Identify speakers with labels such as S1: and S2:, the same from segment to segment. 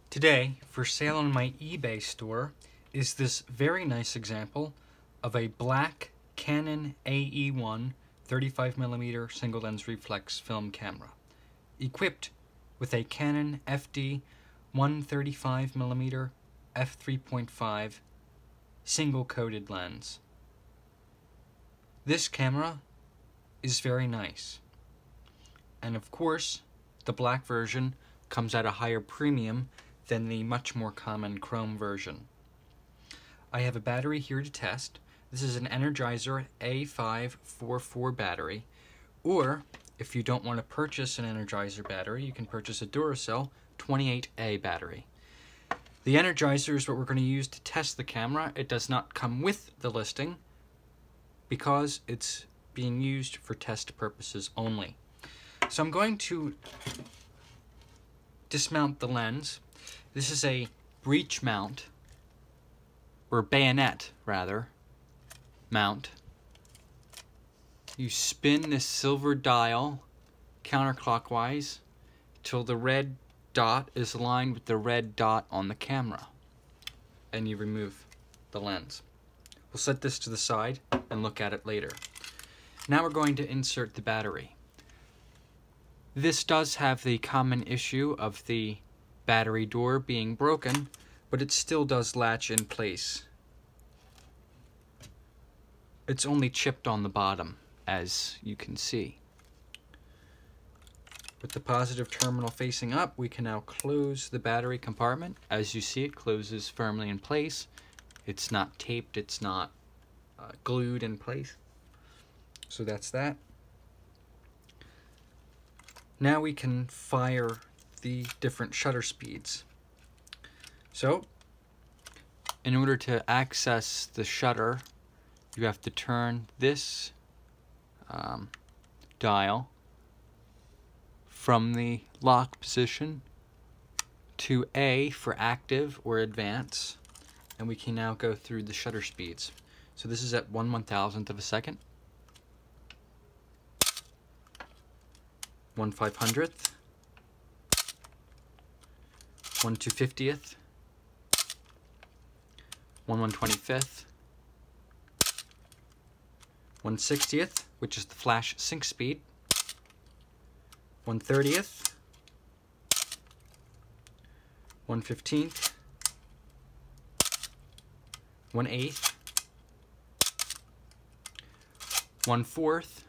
S1: Today, for sale on my eBay store, is this very nice example of a black Canon AE-1 35mm single lens reflex film camera, equipped with a Canon FD 135mm F3.5 single coated lens. This camera is very nice, and of course the black version comes at a higher premium than the much more common chrome version. I have a battery here to test. This is an Energizer A544 battery, or if you don't want to purchase an Energizer battery, you can purchase a Duracell 28A battery. The Energizer is what we're going to use to test the camera. It does not come with the listing because it's being used for test purposes only. So I'm going to dismount the lens. This is a breech mount, or bayonet rather, mount. You spin this silver dial counterclockwise till the red dot is aligned with the red dot on the camera, and you remove the lens. We'll set this to the side and look at it later. Now we're going to insert the battery. This does have the common issue of the battery door being broken, but it still does latch in place. It's only chipped on the bottom, as you can see. With the positive terminal facing up, we can now close the battery compartment. As you see, it closes firmly in place. It's not taped, it's not glued in place. So that's that. Now we can fire the different shutter speeds. So, in order to access the shutter, you have to turn this dial from the lock position to A for active or advance, and we can now go through the shutter speeds. So this is at 1/1000th of a second, 1/500th, 1/250th, 1/125th, 1/60th, which is the flash sync speed, 1/30th, 1/15th, 1/8th, 1/4th,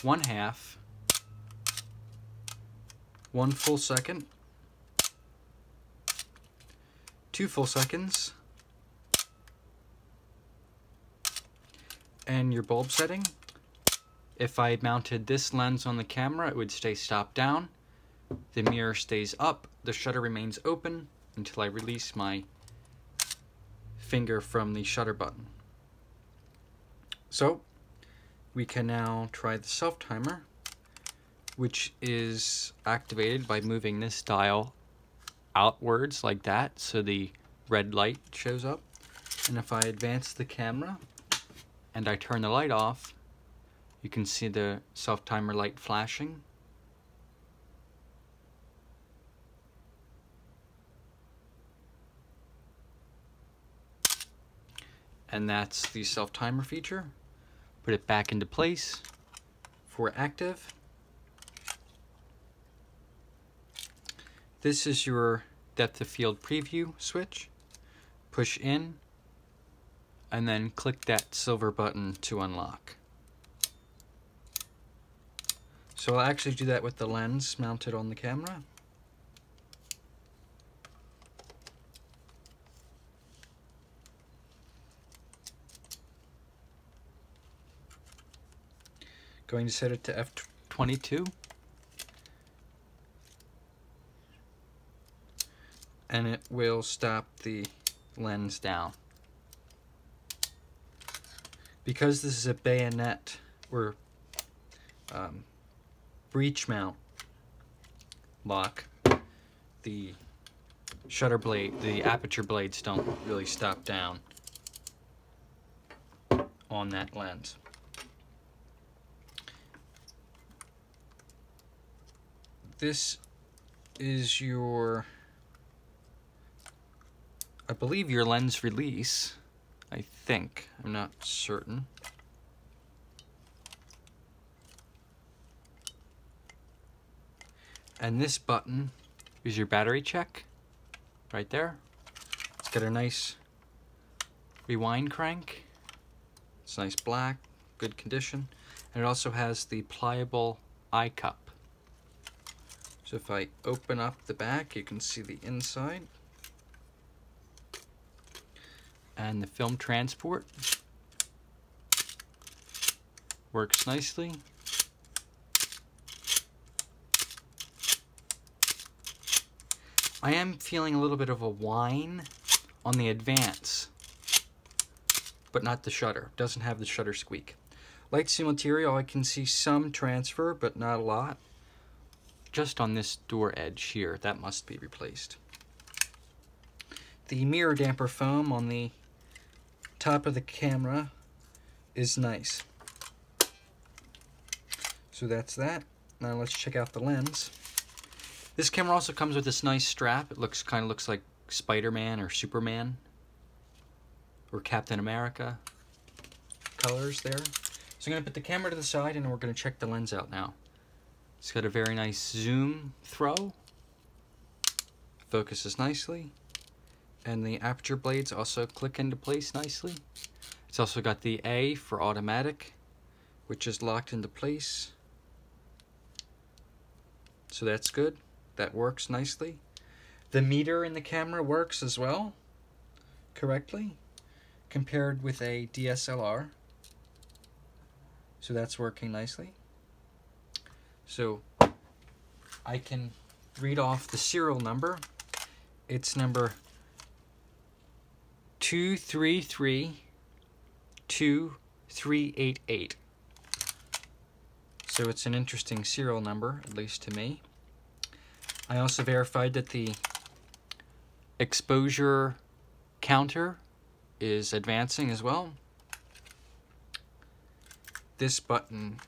S1: 1/2, 1 full second, 2 full seconds, and your bulb setting. If I mounted this lens on the camera, it would stay stopped down. The mirror stays up. The shutter remains open until I release my finger from the shutter button. So we can now try the self-timer, which is activated by moving this dial outwards like that, so the red light shows up. And if I advance the camera and I turn the light off, you can see the self-timer light flashing. And that's the self-timer feature. Put it back into place for active. This is your depth of field preview switch. Push in and then click that silver button to unlock. So I'll actually do that with the lens mounted on the camera. Going to set it to f/22. And it will stop the lens down. Because this is a bayonet or breech mount lock, the shutter blade, the aperture blades don't really stop down on that lens. This is your, I believe, your lens release. I think. I'm not certain. And this button is your battery check. Right there. It's got a nice rewind crank. It's nice black, good condition. And it also has the pliable eye cup. So if I open up the back, you can see the inside. And the film transport works nicely. I am feeling a little bit of a whine on the advance, but not the shutter. Doesn't have the shutter squeak. Light seal material, I can see some transfer, but not a lot. Just on this door edge here, that must be replaced. The mirror damper foam on the top of the camera is nice. So that's that. Now let's check out the lens. This camera also comes with this nice strap. It kind of looks like Spider-Man or Superman or Captain America colors there. So I'm going to put the camera to the side and we're going to check the lens out now. It's got a very nice zoom throw. Focuses nicely. And the aperture blades also click into place nicely. It's also got the A for automatic, which is locked into place. So that's good. That works nicely. The meter in the camera works as well, correctly, compared with a DSLR. So that's working nicely. So I can read off the serial number. It's number 2332388. So it's an interesting serial number, at least to me. I also verified that the exposure counter is advancing as well. This button,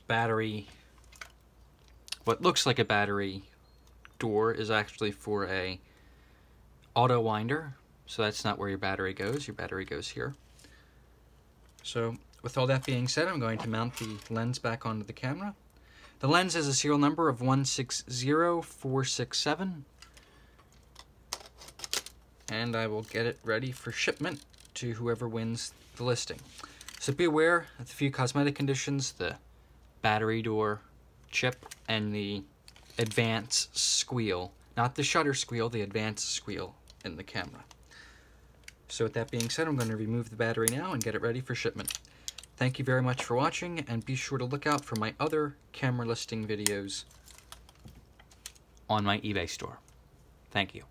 S1: battery, what looks like a battery door is actually for a auto winder. So that's not where your battery goes. Your battery goes here. So with all that being said, I'm going to mount the lens back onto the camera. The lens has a serial number of 160467. And I will get it ready for shipment to whoever wins the listing. So be aware of the few cosmetic conditions, the battery door chip and the advance squeal. Not the shutter squeal, the advance squeal in the camera. So with that being said, I'm going to remove the battery now and get it ready for shipment. Thank you very much for watching, and be sure to look out for my other camera listing videos on my eBay store. Thank you.